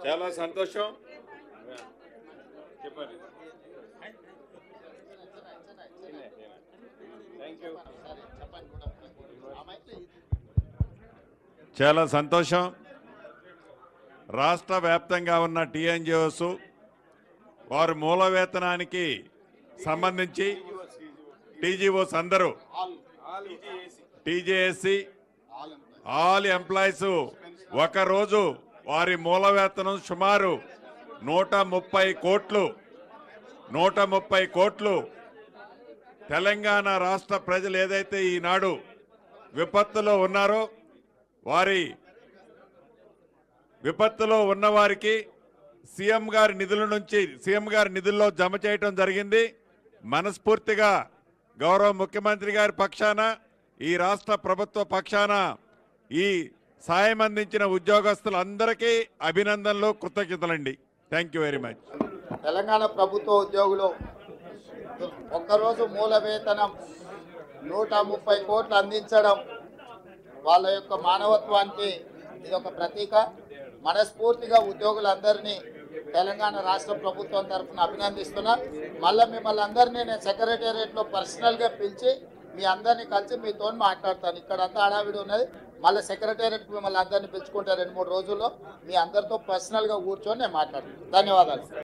చాలా సంతోషం. చెప్పండి. చాలా సంతోషం. రాష్ట్ర వ్యాప్తంగా ఉన్న టీఎన్జిఓస్ వారు మూల వేతనానికి సంబంధించి టీజీఓస్ అందరూ టీజేఎస్సి ఆల్ ఎంప్లాయీస్ ఒకరోజు వారి మూల వేతనం సుమారు 130 కోట్లు తెలంగాణ రాష్ట్ర ప్రజలు ఏదైతే ఈనాడు విపత్తులో ఉన్నారో వారి విపత్తులో ఉన్నవారికి సీఎం గారి నిధుల్లో జమ చేయటం జరిగింది. మనస్ఫూర్తిగా గౌరవ ముఖ్యమంత్రి గారి పక్షాన ఈ రాష్ట్ర ప్రభుత్వ పక్షాన ఈ సాయం అందించిన ఉద్యోగస్తులందరికీ అభినందనలు, కృతజ్ఞతలండి. Thank you very much. Telangana ప్రభుత్వ ఉద్యోగులు ఒక్కరోజు మూల వేతనం 130 కోట్లు అందించడం వాళ్ళ యొక్క మానవత్వానికి ఇది ఒక ప్రతీక. మనస్ఫూర్తిగా ఉద్యోగులందరినీ తెలంగాణ రాష్ట్ర ప్రభుత్వం తరఫున అభినందిస్తున్నా. మళ్ళీ మిమ్మల్ని అందరినీ నేను సెక్రటేరియట్లో పర్సనల్గా పిలిచి మీ అందరినీ కలిసి మీతో మాట్లాడతాను. ఇక్కడ అంతా హడావిడి ఉన్నది. మళ్ళీ సెక్రటేరియట్కి మిమ్మల్ని అందరినీ పిలుచుకుంటే 2-3 రోజుల్లో మీ అందరితో పర్సనల్గా కూర్చొని నేను మాట్లాడతాను. ధన్యవాదాలు.